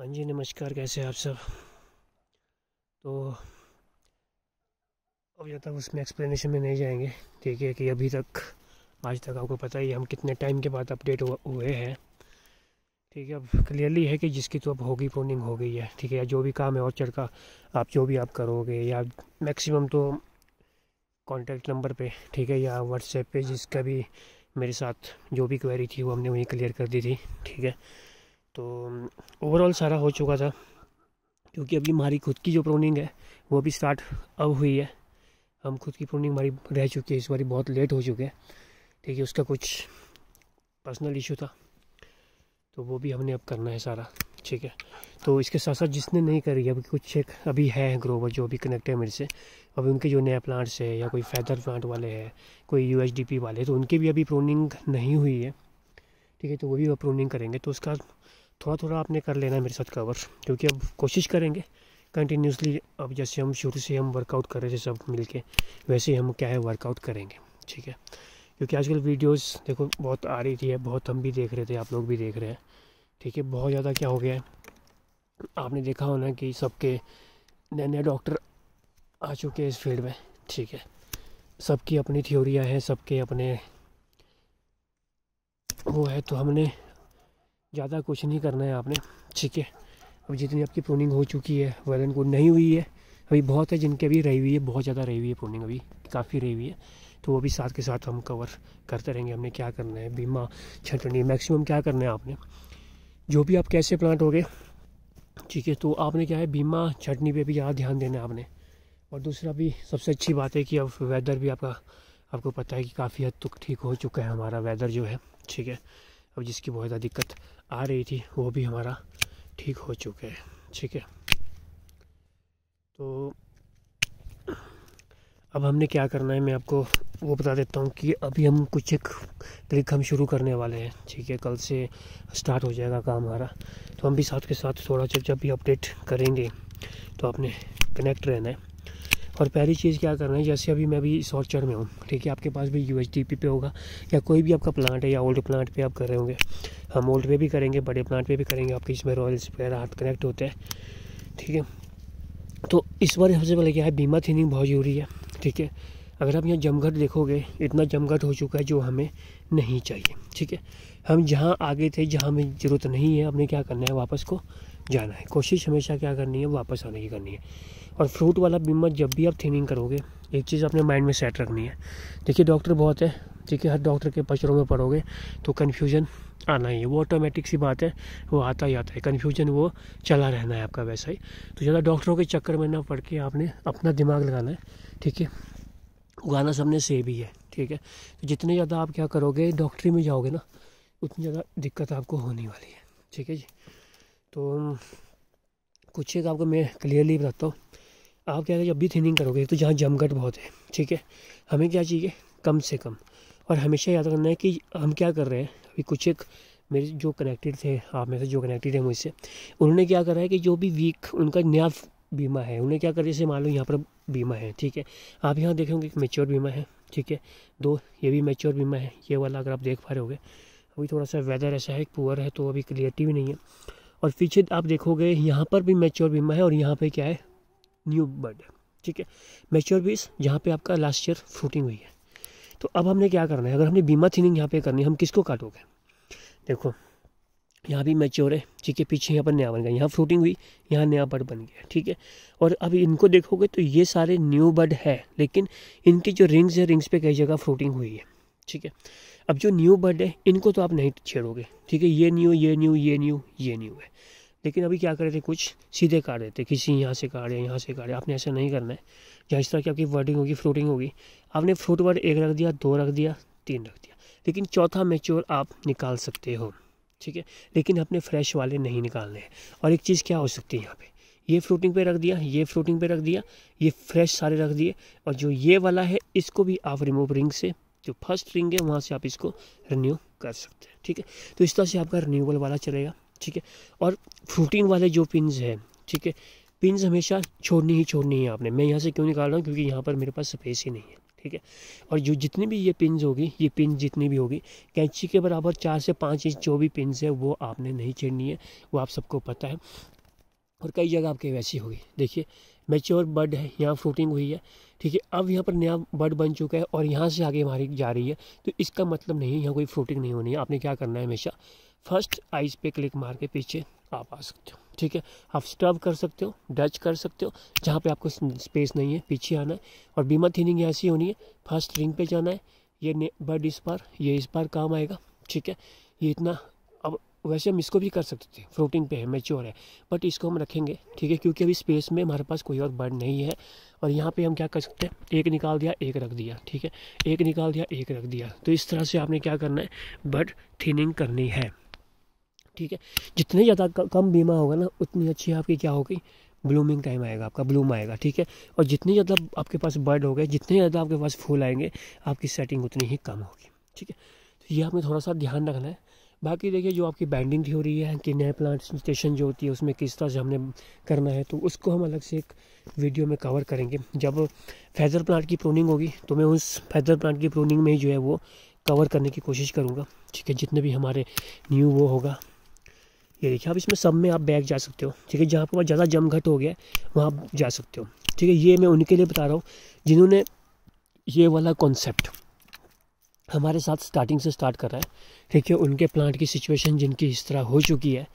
हाँ जी, नमस्कार। कैसे हैं आप सब? तो अभी तक उसमें एक्सप्लेनेशन में नहीं जाएंगे। ठीक है कि अभी तक आज तक आपको पता ही है हम कितने टाइम के बाद अपडेट हुए हैं। ठीक है, अब क्लियरली है कि जिसकी तो अब होगी प्रोनिंग हो गई है। ठीक है, या जो भी काम है और चढ़ का आप जो भी आप करोगे, या मैक्सिमम तो कॉन्टैक्ट नंबर पे, ठीक है, या व्हाट्सएप पे जिसका भी मेरे साथ जो भी क्वेरी थी वो हमने वहीं क्लियर कर दी थी। ठीक है, तो ओवरऑल सारा हो चुका था, क्योंकि अभी हमारी खुद की जो प्रोनिंग है वो भी स्टार्ट अब हुई है। हम खुद की प्रूनिंग हमारी रह चुकी है, इस बार बहुत लेट हो चुके हैं। ठीक है, उसका कुछ पर्सनल इशू था तो वो भी हमने अब करना है सारा। ठीक है, तो इसके साथ साथ जिसने नहीं करी अभी कुछ एक अभी है ग्रोवर जो अभी कनेक्ट है मेरे से, अभी उनके जो नए प्लांट्स है या कोई फैदर प्लांट वाले हैं, कोई यूएचडीपी वाले, तो उनकी भी अभी प्रूनिंग नहीं हुई है। ठीक है, तो वो भी अब प्रूनिंग करेंगे, तो उसका थोड़ा थोड़ा आपने कर लेना है मेरे साथ कवर, क्योंकि अब कोशिश करेंगे कंटिन्यूसली। अब जैसे हम शुरू से हम वर्कआउट कर रहे थे सब मिलके, वैसे ही हम क्या है वर्कआउट करेंगे। ठीक है, क्योंकि आजकल वीडियोस देखो बहुत आ रही थी, बहुत हम भी देख रहे थे, आप लोग भी देख रहे हैं। ठीक है, बहुत ज़्यादा क्या हो गया है, आपने देखा होना कि सबके नए नए डॉक्टर आ चुके हैं इस फील्ड में। ठीक है, सबकी अपनी थ्योरियाँ हैं, सबके अपने वो है, तो हमने ज़्यादा कुछ नहीं करना है आपने। ठीक है, अब जितनी आपकी प्रूनिंग हो चुकी है वेल एंड गुड, नहीं हुई है अभी बहुत है जिनकी अभी रही हुई है, बहुत ज़्यादा रही हुई है प्रूनिंग, अभी काफ़ी रही हुई है, तो वो भी साथ के साथ हम कवर करते रहेंगे। हमने क्या करना है, बीमा छटनी मैक्सिमम क्या करना है आपने, जो भी आप कैसे प्लांट होगे। ठीक है, तो आपने क्या है बीमा छटनी पे भी ज़्यादा ध्यान देना है आपने। और दूसरा भी सबसे अच्छी बात है कि अब वेदर भी आपको पता है कि काफ़ी हद तक ठीक हो चुका है हमारा वेदर जो है। ठीक है, अब जिसकी बहुत ज़्यादा दिक्कत आ रही थी वो भी हमारा ठीक हो चुका है। ठीक है, तो अब हमने क्या करना है मैं आपको वो बता देता हूँ कि अभी हम कुछ एक ट्रिक हम शुरू करने वाले हैं। ठीक है, कल से स्टार्ट हो जाएगा काम हमारा, तो हम भी साथ के साथ थोड़ा जब भी अपडेट करेंगे तो आपने कनेक्ट रहना है। और पहली चीज़ क्या करना है, जैसे अभी मैं भी इस ऑर्चर्ड में हूँ। ठीक है, आपके पास भी यूएचडीपी पे होगा या कोई भी आपका प्लांट है या ओल्ड प्लांट पे आप कर रहे होंगे। हम ओल्ड पे भी करेंगे, बड़े प्लांट पे भी करेंगे, आपके इसमें रॉयल्स वगैरह हाथ कनेक्ट होते हैं। ठीक है, तो इस बार सबसे पहले क्या है, बीमा थिनिंग बहुत ज़रूरी है। ठीक है, अगर आप यहाँ जमघट देखोगे, इतना जमघट हो चुका है जो हमें नहीं चाहिए। ठीक है, हम जहाँ आगे थे, जहाँ हमें ज़रूरत नहीं है, हमने क्या करना है वापस को जाना है। कोशिश हमेशा क्या करनी है, वापस आने की करनी है। और फ्रूट वाला बीमा जब भी आप थिनिंग करोगे, एक चीज़ अपने माइंड में सेट रखनी है। देखिए डॉक्टर बहुत है, ठीक है, हर डॉक्टर के पचड़ों में पड़ोगे तो कन्फ्यूजन आना ही है, वो ऑटोमेटिक सी बात है, वो आता ही आता है कन्फ्यूजन, वो चला रहना है आपका वैसा ही। तो ज़्यादा डॉक्टरों के चक्कर में ना पड़ के आपने अपना दिमाग लगाना है। ठीक है, उगाना सबने सेब ही है। ठीक है, तो जितने ज़्यादा आप क्या करोगे डॉक्टरी में जाओगे ना, उतनी ज़्यादा दिक्कत आपको होने वाली है। ठीक है जी, तो कुछ एक आपको मैं क्लियरली बताता हूँ। आप क्या है, जब भी थिनिंग करोगे तो जहाँ जमघट बहुत है, ठीक है, हमें क्या चाहिए कम से कम। और हमेशा याद रखना है कि हम क्या कर रहे हैं। अभी कुछ एक मेरे जो कनेक्टेड थे, आप में से जो कनेक्टेड है मुझसे, उन्होंने क्या करा है कि जो भी वीक उनका नया बीमा है, उन्हें क्या कर, जैसे मान लो यहाँ पर बीमा है। ठीक है, आप यहाँ देखेंगे एक मेच्योर बीमा है। ठीक है, दो ये भी मेच्योर बीमा है, ये वाला अगर आप देख पा रहे होगे। अभी थोड़ा सा वेदर ऐसा है, पुअर है, तो अभी क्लियरिटी भी नहीं है। और पीछे आप देखोगे यहाँ पर भी मेच्योर बीमा है, और यहाँ पे क्या है न्यू बर्ड है। ठीक है, मेच्योर बीस जहाँ पे आपका लास्ट ईयर फ्रूटिंग हुई है। तो अब हमने क्या करना है, अगर हमने बीमा थिनिंग यहाँ पे करनी है, हम किसको काटोगे। देखो यहाँ भी मैच्योर है, ठीक है, पीछे यहाँ पर नया बन गया, यहाँ फ्रूटिंग हुई, यहाँ नया बर्ड बन गया। ठीक है, और अब इनको देखोगे तो ये सारे न्यू बर्ड है, लेकिन इनकी जो रिंग्स है, रिंग्स पे कई जगह फ्रूटिंग हुई है। ठीक है, अब जो न्यू बर्ड है इनको तो आप नहीं छेड़ोगे। ठीक है, ये न्यू ये न्यू ये न्यू ये न्यू है, लेकिन अभी क्या कर रहे थे, कुछ सीधे काट देते, किसी यहाँ से काटे यहाँ से काटे। आपने ऐसा नहीं करना है। जहाँ इस तरह की आपकी वर्डिंग होगी, फ्रूटिंग होगी, आपने फ्रूट वर्ड एक रख दिया, दो रख दिया, तीन रख दिया, लेकिन चौथा मैच्योर आप निकाल सकते हो। ठीक है, लेकिन अपने फ्रेश वाले नहीं निकालने हैं। और एक चीज़ क्या हो सकती है, यहाँ पे ये फ्रूटिंग पे रख दिया, ये फ्रूटिंग पे रख दिया, ये फ्रेश सारे रख दिए, और जो ये वाला है इसको भी आप रिमूव रिंग से, जो फर्स्ट रिंग है वहाँ से आप इसको रिन्यू कर सकते हैं। ठीक है, तो इस तरह से आपका रिन्यूअल वाला चलेगा। ठीक है, और फ्रूटिंग वाले जो पिन्स हैं, ठीक है, पिन्स हमेशा छोड़नी ही है आपने। मैं यहाँ से क्यों निकाल रहा हूँ, क्योंकि यहाँ पर मेरे पास स्पेस ही नहीं है। ठीक है। और जो जितनी भी ये पिन्स होगी, ये पिन जितनी भी होगी कैंची के बराबर 4 से 5 इंच जो भी पिन्स है वो आपने नहीं छेड़नी है, वो आप सबको पता है। और कई जगह आपके वैसी होगी। देखिए मैच्योर बड है, यहाँ फ्रूटिंग हुई है, ठीक है। अब यहाँ पर नया बड बन चुका है और यहाँ से आगे हमारी जा रही है, तो इसका मतलब नहीं यहाँ कोई फ्रूटिंग नहीं होनी है। आपने क्या करना है, हमेशा फर्स्ट आइज पे क्लिक मार के पीछे आप आ सकते हो, ठीक है। आप स्टब कर सकते हो, डच कर सकते हो, जहाँ पे आपको स्पेस नहीं है पीछे आना है। और बीमा थिनिंग ऐसी होनी है, फर्स्ट रिंग पे जाना है, ये बड इस बार, ये इस बार काम आएगा, ठीक है। ये इतना, अब वैसे हम इसको भी कर सकते थे, फ्रूटिंग पे है, मैच्योर है, बट इसको हम रखेंगे, ठीक है, क्योंकि अभी स्पेस में हमारे पास कोई और बर्ड नहीं है। और यहाँ पे हम क्या कर सकते हैं, एक निकाल दिया एक रख दिया, ठीक है, एक निकाल दिया एक रख दिया। तो इस तरह से आपने क्या करना है, बर्ड थिनिंग करनी है, ठीक है। जितने ज़्यादा कम बीमा होगा ना, उतनी अच्छी आपकी क्या होगी, ब्लूमिंग टाइम आएगा, आपका ब्लूम आएगा, ठीक है। और जितनी ज़्यादा आपके पास बर्ड हो गए, जितने ज़्यादा आपके पास फूल आएंगे, आपकी सेटिंग उतनी ही कम होगी, ठीक है। तो ये आपने थोड़ा सा ध्यान रखना है। बाकी देखिए जो आपकी बैंडिंग थ्योरी है कि नए प्लांटेशन जो होती है उसमें किस तरह से हमने करना है, तो उसको हम अलग से एक वीडियो में कवर करेंगे। जब फेदर प्लांट की प्रूनिंग होगी तो मैं उस फेदर प्लांट की प्रूनिंग में ही जो है वो कवर करने की कोशिश करूँगा, ठीक है। जितने भी हमारे न्यू वो होगा, ये देखिए आप इसमें सब में आप बैक जा सकते हो, ठीक है। जहाँ पर ज़्यादा जमघट हो गया वहाँ आप जा सकते हो, ठीक है। ये मैं उनके लिए बता रहा हूँ जिन्होंने ये वाला कॉन्सेप्ट हमारे साथ स्टार्टिंग से स्टार्ट कर रहा है, ठीक है। उनके प्लांट की सिचुएशन जिनकी इस तरह हो चुकी है,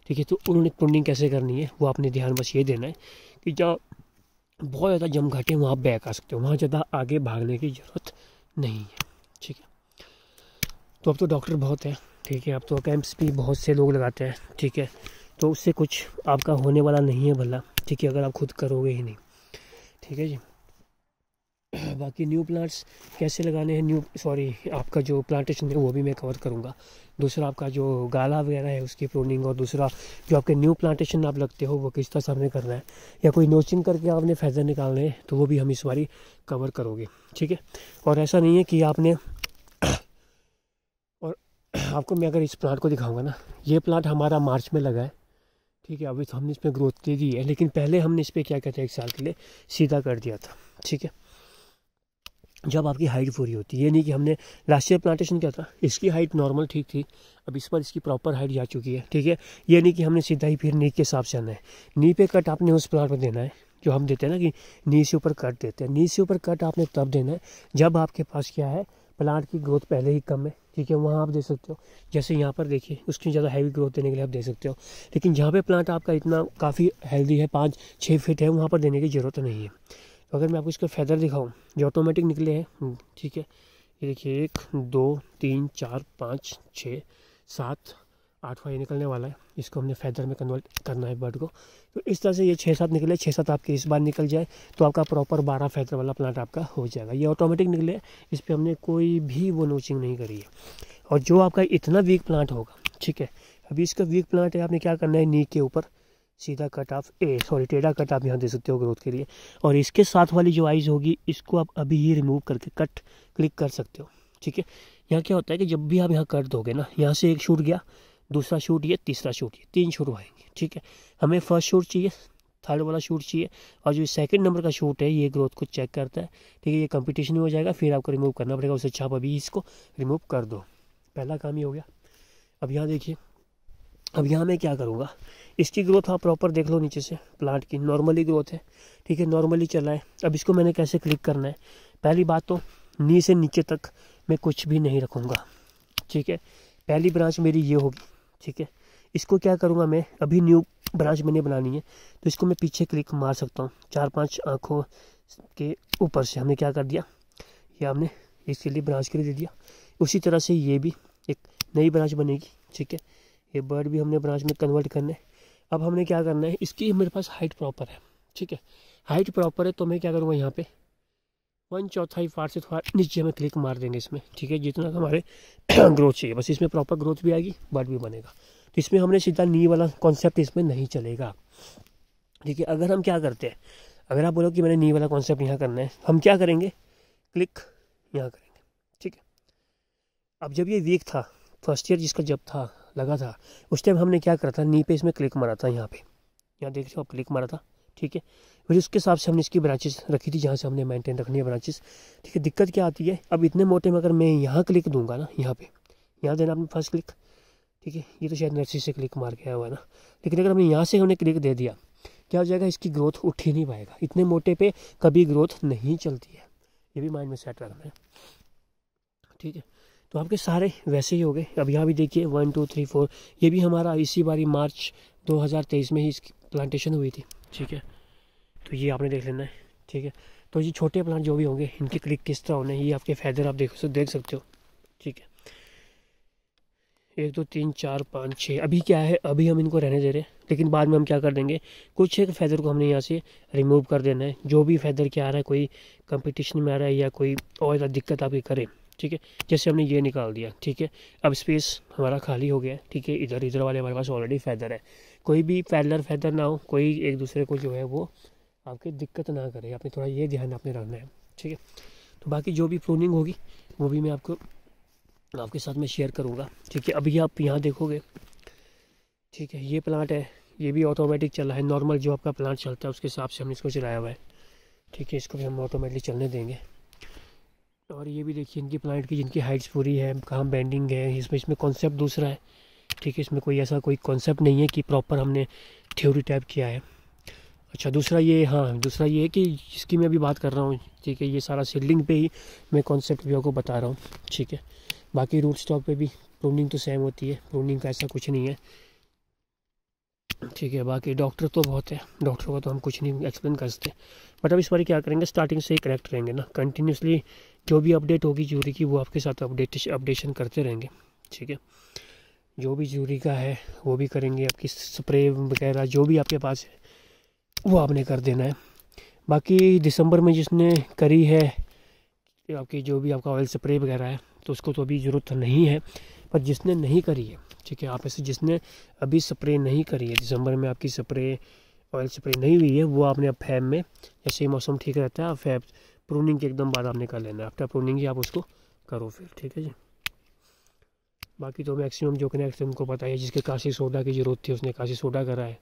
ठीक है, तो उन्होंने प्रूनिंग कैसे करनी है वो आपने ध्यान बस ये देना है कि जहाँ बहुत ज़्यादा जमघट है वहाँ बैक आ सकते हो, वहाँ ज़्यादा आगे भागने की ज़रूरत नहीं है, ठीक है। तो अब तो डॉक्टर बहुत है, ठीक है, अब तो कैंप्स भी बहुत से लोग लगाते हैं, ठीक है। तो उससे कुछ आपका होने वाला नहीं है भला, ठीक है, अगर आप खुद करोगे ही नहीं, ठीक है जी। बाकी न्यू प्लांट्स कैसे लगाने हैं, आपका जो प्लांटेशन है वो भी मैं कवर करूँगा। दूसरा आपका जो गाला वगैरह है उसकी प्रूनिंग, और दूसरा जो आपके न्यू प्लांटेशन आप लगते हो वो किस तरह से आपने करना है, या कोई नोचिंग करके आपने फेदर निकालने हैं, तो वो भी हम इस बारी कवर करोगे, ठीक है। और ऐसा नहीं है कि आपने और आपको मैं अगर इस प्लांट को दिखाऊंगा ना, ये प्लांट हमारा मार्च में लगा है, ठीक है। अभी तो हमने इसमें ग्रोथ दे दी है, लेकिन पहले हमने इस पर क्या कहते हैं 1 साल के लिए सीधा कर दिया था, ठीक है। जब आपकी हाइट पूरी होती है, ये नहीं कि हमने लास्ट ईयर प्लांटेशन किया था, इसकी हाइट नॉर्मल ठीक थी, अब इस पर इसकी प्रॉपर हाइट जा चुकी है, ठीक है। ये नहीं कि हमने सीधा ही फिर नी के हिसाब से आना है, नी पे कट आपने उस प्लांट में देना है जो हम देते हैं ना कि नी से ऊपर कट देते हैं, नी से ऊपर कट आपने तब देना है जब आपके पास क्या है, प्लांट की ग्रोथ पहले ही कम है, ठीक है। वहाँ आप दे सकते हो, जैसे यहाँ पर देखिए उसकी ज़्यादा हैवी ग्रोथ देने के लिए आप दे सकते हो, लेकिन जहाँ पे प्लांट आपका इतना काफ़ी हेल्दी है, 5-6 फीट है, वहाँ पर देने की ज़रूरत नहीं है। तो अगर मैं आपको इसका फेदर दिखाऊं जो ऑटोमेटिक निकले हैं, ठीक है, ये देखिए 1 2 3 4 5 6 7 8वां ये निकलने वाला है, इसको हमने फेदर में कन्वर्ट करना है बर्ड को। तो इस तरह से ये 6-7 निकले, 6-7 आपके इस बार निकल जाए तो आपका प्रॉपर 12 फेदर वाला प्लांट आपका हो जाएगा। ये ऑटोमेटिक निकले, इस पर हमने कोई भी वो नोचिंग नहीं करी है। और जो आपका इतना वीक प्लांट होगा, ठीक है, अभी इसका वीक प्लांट है, आपने क्या करना है, नी के ऊपर सीधा कट आप टेढ़ा कट आप यहाँ दे सकते हो ग्रोथ के लिए। और इसके साथ वाली जो आइज़ होगी इसको आप अभी ही रिमूव करके कट क्लिक कर सकते हो, ठीक है। यहाँ क्या होता है कि जब भी आप यहाँ कट दोगे ना, यहाँ से एक शूट गया, दूसरा शूट ये, तीसरा शूट ये, 3 शूट आएंगे, ठीक है। हमें फर्स्ट शूट चाहिए, थर्ड वाला शूट चाहिए, और जो सेकंड नंबर का शूट है ये ग्रोथ को चेक करता है, ठीक है। ये कंपटीशन में हो जाएगा, फिर आपको रिमूव करना पड़ेगा, उससे अच्छा आप अभी इसको रिमूव कर दो, पहला काम ही हो गया। अब यहाँ देखिए, अब यहाँ मैं क्या करूँगा, इसकी ग्रोथ आप प्रॉपर देख लो, नीचे से प्लांट की नॉर्मली ग्रोथ है, ठीक है, नॉर्मली चला है। अब इसको मैंने कैसे क्लिक करना है, पहली बात तो नी से नीचे तक मैं कुछ भी नहीं रखूँगा, ठीक है। पहली ब्रांच मेरी ये होगी, ठीक है। इसको क्या करूँगा मैं, अभी न्यू ब्रांच मैंने बनानी है, तो इसको मैं पीछे क्लिक मार सकता हूँ, 4-5 आँखों के ऊपर से हमने क्या कर दिया, ये हमने इसके लिए ब्रांच के लिए दे दिया। उसी तरह से ये भी एक नई ब्रांच बनेगी, ठीक है। ये बर्ड भी हमने ब्रांच में कन्वर्ट करना है। अब हमने क्या करना है, इसकी मेरे पास हाइट प्रॉपर है, ठीक है, हाइट प्रॉपर है, तो मैं क्या करूँगा, यहाँ पे 1/4 पार्ट से थोड़ा नीचे में क्लिक मार देंगे इसमें, ठीक है, जितना हमारे ग्रोथ चाहिए, बस इसमें प्रॉपर ग्रोथ भी आएगी, बर्ड भी बनेगा। तो इसमें हमने सीधा नी वाला कॉन्सेप्ट इसमें नहीं चलेगा, ठीक है। अगर हम क्या करते हैं, अगर आप बोलो कि मैंने नी वाला कॉन्सेप्ट यहाँ करना है, हम क्या करेंगे, क्लिक यहाँ करेंगे, ठीक है। अब जब ये वीक था, फर्स्ट ईयर जिसका जब था लगा था, उस टाइम हमने क्या करा था, नी पे इसमें क्लिक मारा था, यहाँ पे, यहाँ देख लो आप क्लिक मारा था, ठीक है। फिर उसके हिसाब से हमने इसकी ब्रांचेस रखी थी जहाँ से हमने मेंटेन रखनी है ब्रांचेस, ठीक है। दिक्कत क्या आती है, अब इतने मोटे में अगर मैं यहाँ क्लिक दूंगा ना, यहाँ पे यहाँ देना आपने फर्स्ट क्लिक, ठीक है। ये तो शायद नर्सरी से क्लिक मार के आया हुआ है ना, लेकिन अगर हमने यहाँ से हमने क्लिक दे दिया, क्या हो जाएगा, इसकी ग्रोथ उठ ही नहीं पाएगा। इतने मोटे पे कभी ग्रोथ नहीं चलती है, ये भी माइंड में सेट रखना है, ठीक है। तो आपके सारे वैसे ही हो गए। अब यहाँ भी देखिए 1 2 3 4, ये भी हमारा इसी बारी मार्च 2023 में ही इसकी प्लांटेशन हुई थी, ठीक है। तो ये आपने देख लेना है, ठीक है। तो ये छोटे प्लांट जो भी होंगे इनके क्लिक किस तरह होने, ये आपके फैदर आप देख सकते हो, ठीक है। 1 2 3 4 5 6, अभी क्या है, अभी हम इनको रहने दे रहे हैं, लेकिन बाद में हम क्या कर देंगे, कुछ एक फैदर को हमने यहाँ से रिमूव कर देना है। जो भी फैदर क्या आ रहा है, कोई कंपटीशन में आ रहा है या कोई और ज़्यादा दिक्कत आपकी करे, ठीक है। जैसे हमने ये निकाल दिया, ठीक है। अब स्पेस हमारा खाली हो गया, ठीक है। इधर वाले हमारे पास ऑलरेडी फैदर है, कोई भी फैदर ना हो, कोई एक दूसरे को जो है वो आपकी दिक्कत ना करे, आपने थोड़ा ये ध्यान आपने रखना है, ठीक है। तो बाकी जो भी प्रूनिंग होगी वो भी मैं आपके साथ में शेयर करूँगा, ठीक है। अभी आप यहाँ देखोगे, ठीक है, ये प्लांट है, ये भी ऑटोमेटिक चल रहा है, नॉर्मल जो आपका प्लांट चलता है उसके हिसाब से हमने इसको चलाया हुआ है, ठीक है। इसको भी हम ऑटोमेटिकली चलने देंगे। और ये भी देखिए इनकी प्लांट की जिनकी हाइट्स पूरी है, कहाँ बेंडिंग है, इसमें कॉन्सेप्ट दूसरा है, ठीक है। इसमें कोई ऐसा कोई कॉन्सेप्ट नहीं है कि प्रॉपर हमने थ्योरी टाइप किया है। अच्छा दूसरा ये, हाँ दूसरा ये है कि जिसकी मैं अभी बात कर रहा हूँ, ठीक है, ये सारा सीडलिंग पे ही मैं कॉन्सेप्ट भी आपको बता रहा हूँ, ठीक है। बाकी रूट स्टॉक पे भी प्रूनिंग तो सेम होती है, प्रूनिंग का ऐसा कुछ नहीं है, ठीक है। बाकी डॉक्टर तो बहुत है, डॉक्टर को तो हम कुछ नहीं एक्सप्लेन कर सकते, बट अब इस बार क्या करेंगे, स्टार्टिंग से ही करेक्ट रहेंगे ना, कंटिन्यूसली जो भी अपडेट होगी जरूरी की वो आपके साथ अपडेशन करते रहेंगे, ठीक है। जो भी जरूरी का है वो भी करेंगे, आपकी स्प्रे वगैरह जो भी आपके पास है वो आपने कर देना है। बाकी दिसंबर में जिसने करी है आपकी जो भी आपका ऑयल स्प्रे वगैरह है तो उसको तो अभी ज़रूरत नहीं है, पर जिसने नहीं करी है, ठीक है, आप ऐसे जिसने अभी स्प्रे नहीं करी है, दिसंबर में आपकी स्प्रे ऑयल स्प्रे नहीं हुई है, वो आपने अब फैब में जैसे ही मौसम ठीक रहता है, फैब प्रूनिंग के एकदम बाद आपने कर लेना है, आफ्टर प्रूनिंग ही आप उसको करो फिर, ठीक है जी। बाकी तो मैक्सिमम जो कनेक्ट उनको पता है, जिसके काशी सोडा की ज़रूरत थी उसने काशी सोडा करा है,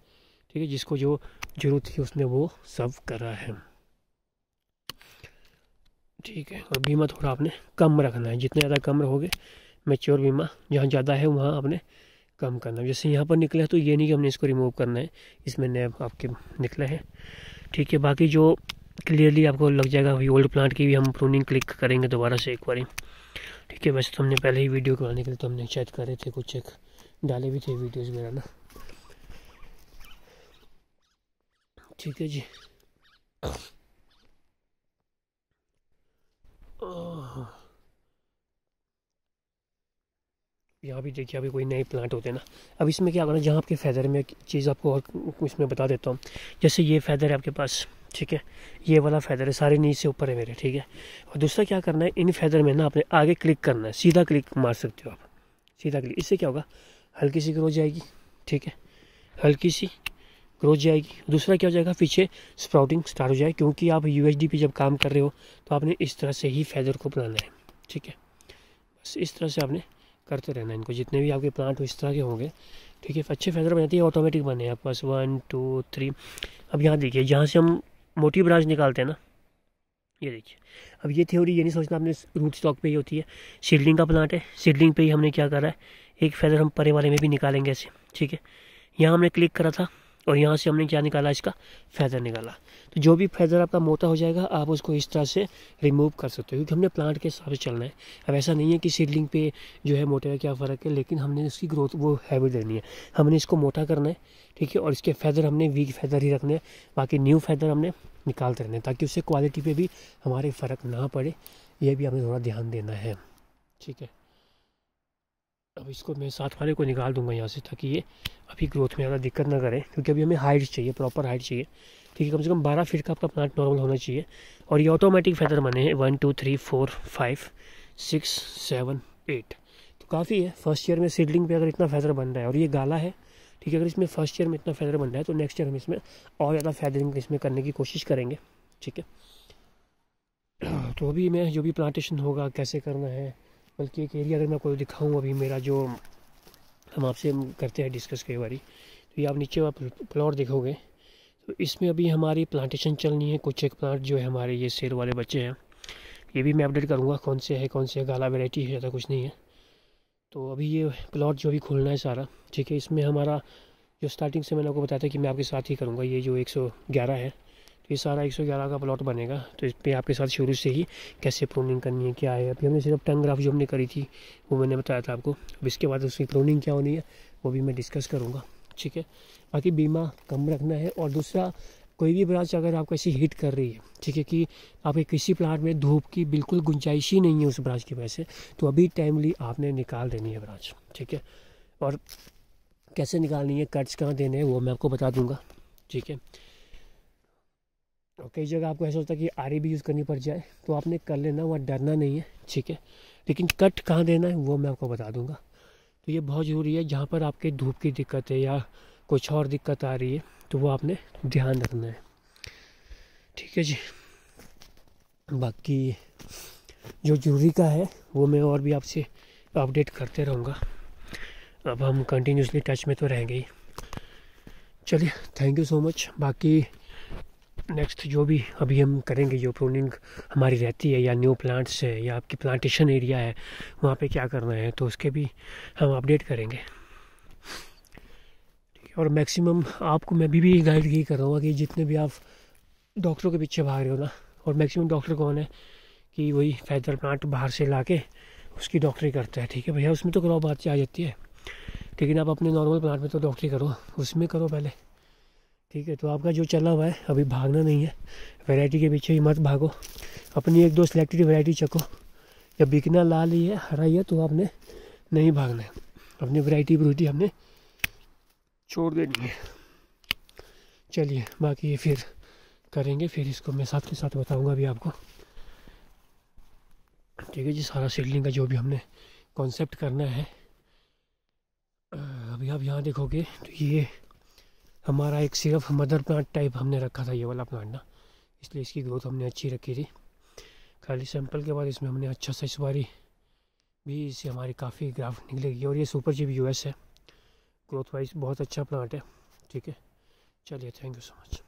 ठीक है। जिसको जो ज़रूरत थी उसने वो सब करा है, ठीक है। और बीमा थोड़ा आपने कम रखना है, जितने ज़्यादा कम रहोगे, मैच्योर बीमा जहाँ ज़्यादा है वहाँ आपने कम करना है। जैसे यहाँ पर निकला है तो ये नहीं कि हमने इसको रिमूव करना है, इसमें नए आपके निकले हैं, ठीक है। बाकी जो क्लियरली आपको लग जाएगा वही ओल्ड प्लांट की भी हम प्रूनिंग क्लिक करेंगे दोबारा से एक बार, ठीक है। वैसे तो हमने पहले ही वीडियो बनाने के लिए तो हमने चेक करे थे, कुछ एक डाले भी थे वीडियोज़ मेरा ना, ठीक है जी। यहाँ भी देखिए अभी कोई नए प्लांट होते हैं ना, अब इसमें क्या करना, जहाँ आपके फैदर में चीज़ आपको और इसमें बता देता हूँ। जैसे ये फैदर है आपके पास, ठीक है, ये वाला फैदर है, सारे नीचे से ऊपर है मेरे, ठीक है। और दूसरा क्या करना है, इन फैदर में ना आपने आगे क्लिक करना है, सीधा क्लिक मार सकते हो आप, सीधा क्लिक। इससे क्या होगा, हल्की सी ग्रोथ जाएगी, ठीक है, हल्की सी ग्रोथ जाएगी। दूसरा क्या हो जाएगा, पीछे स्प्राउटिंग स्टार्ट हो जाए, क्योंकि आप यूएचडी पे जब काम कर रहे हो तो आपने इस तरह से ही फैदर को बनाना है, ठीक है। बस इस तरह से आपने करते रहना इनको, जितने भी आपके प्लांट हो इस तरह के होंगे, ठीक है। अच्छे फैदर बनाते हैं, ऑटोमेटिक बने आपके पास 1 2 3। अब यहाँ देखिए जहाँ से हम मोटी ब्रांच निकालते हैं ना, ये देखिए, अब ये थ्योरी ये नहीं सोचना आपने रूट स्टॉक पे ही होती है, सीडलिंग का प्लांट है, सीडलिंग पे ही हमने क्या करा है, एक फैदर हम परे वाले में भी निकालेंगे ऐसे, ठीक है। यहाँ हमने क्लिक करा था और यहाँ से हमने क्या निकाला, इसका फैदर निकाला। तो जो भी फैदर आपका मोटा हो जाएगा आप उसको इस तरह से रिमूव कर सकते हो, क्योंकि हमने प्लांट के हिसाब से चलना है। अब ऐसा नहीं है कि सीडलिंग पे जो है मोटे का क्या फ़र्क है, लेकिन हमने उसकी ग्रोथ वो हैवी देनी है, हमने इसको मोटा करना है, ठीक है। और इसके फैदर हमने वीक फैदर ही रखने हैं, बाकी न्यू फैदर हमने निकालते रहने, ताकि उससे क्वालिटी पे भी हमारे फ़र्क ना पड़े, ये भी हमें थोड़ा ध्यान देना है, ठीक है। अब इसको मैं साथ वाले को निकाल दूंगा यहाँ से, ताकि ये अभी ग्रोथ में ज़्यादा दिक्कत ना करे, क्योंकि अभी हमें हाइट चाहिए, प्रॉपर हाइट चाहिए, ठीक है। कम से कम 12 फीट का आपका प्लांट नॉर्मल होना चाहिए। और ये ऑटोमेटिक फैदर बने हैं 1 2 3 4 5 6 7 8, तो काफ़ी है। फर्स्ट ईयर में सीडलिंग पे अगर इतना फैदर बन रहा है, और ये गाला है, ठीक है, अगर इसमें फर्स्ट ईयर में इतना फैदर बन रहा है तो नेक्स्ट ईयर हम इसमें और ज़्यादा फैदरिंग इसमें करने की कोशिश करेंगे, ठीक है। तो अभी मैं जो भी प्लांटेशन होगा कैसे करना है, बल्कि एक एरिया अगर मैं आपको दिखाऊँ, अभी मेरा जो हम आपसे करते हैं डिस्कस कई बारी, तो ये आप नीचे आप प्लॉट देखोगे तो इसमें अभी हमारी प्लांटेशन चलनी है। कुछ एक प्लांट जो है हमारे ये सेल वाले बच्चे हैं, ये भी मैं अपडेट करूँगा कौन से है, कौन से गाला वैरायटी है, ज़्यादा कुछ नहीं है। तो अभी ये प्लॉट जो भी खोलना है सारा, ठीक है, इसमें हमारा जो स्टार्टिंग से मैंने आपको बताया था कि मैं आपके साथ ही करूँगा, ये जो 111 है, तो ये सारा 111 का प्लॉट बनेगा। तो इस पर आपके साथ शुरू से ही कैसे प्रूनिंग करनी है, क्या है। अभी हमने सिर्फ टंग ग्राफ जो हमने करी थी वो मैंने बताया था आपको। अब इसके बाद उसकी प्रूनिंग क्या होनी है वो भी मैं डिस्कस करूँगा, ठीक है। बाकी बीमा कम रखना है। और दूसरा, कोई भी ब्रांच अगर आपको ऐसी हिट कर रही है, ठीक है, कि आपके किसी प्लांट में धूप की बिल्कुल गुंजाइश ही नहीं है उस ब्रांच की वजह से, तो अभी टाइमली आपने निकाल देनी है ब्रांच, ठीक है। और कैसे निकालनी है, कट्स कहाँ देने हैं वो मैं आपको बता दूंगा, ठीक है। और कई जगह आपको ऐसा होता है कि आरी भी यूज़ करनी पड़ जाए, तो आपने कर लेना, वह डरना नहीं है, ठीक है। लेकिन कट कहाँ देना है वो मैं आपको बता दूंगा। तो ये बहुत ज़रूरी है, जहाँ पर आपके धूप की दिक्कत है या कुछ और दिक्कत आ रही है तो वो आपने ध्यान रखना है, ठीक है जी। बाकी जो ज़रूरी का है वो मैं और भी आपसे अपडेट करते रहूँगा। अब हम कंटिन्यूसली टच में तो रहेंगे ही। चलिए, थैंक यू सो मच। बाकी नेक्स्ट जो भी अभी हम करेंगे, जो प्रूनिंग हमारी रहती है या न्यू प्लांट्स है या आपकी प्लांटेशन एरिया है वहाँ पे क्या करना है, तो उसके भी हम अपडेट करेंगे। और मैक्सिमम आपको मैं भी गाइड यही कर रहा हूँ कि जितने भी आप डॉक्टरों के पीछे भाग रहे हो ना, और मैक्सिमम डॉक्टर कौन है कि वही फैदर प्लांट बाहर से ला के उसकी डॉक्टरी करता है, ठीक है भैया। उसमें तो क्रॉप बात आ जाती है, लेकिन आप अपने नॉर्मल प्लांट में तो डॉक्टरी करो, उसमें करो पहले, ठीक है। तो आपका जो चला हुआ है अभी भागना नहीं है, वैरायटी के पीछे ही मत भागो, अपनी एक दो सिलेक्टेड वैरायटी चखो। जब बिकना लाल ही है, हरा ही है, तो आपने नहीं भागना है, अपनी वैरायटी ब्रूटी हमने छोड़ देनी है। चलिए, बाकी ये फिर करेंगे, फिर इसको मैं साथ के साथ बताऊंगा अभी आपको, ठीक है जी। सारा सीडलिंग का जो भी हमने कॉन्सेप्ट करना है, अभी आप यहाँ देखोगे तो ये हमारा एक सिर्फ मदर प्लांट टाइप हमने रखा था, ये वाला प्लांट ना, इसलिए इसकी ग्रोथ हमने अच्छी रखी थी। खाली सैंपल के बाद इसमें हमने अच्छा सा इस बारी भी इससे हमारी काफ़ी ग्राफ निकलेगी। और ये सुपर जीप यूएस है, ग्रोथ वाइज बहुत अच्छा प्लांट है, ठीक है। चलिए, थैंक यू सो मच।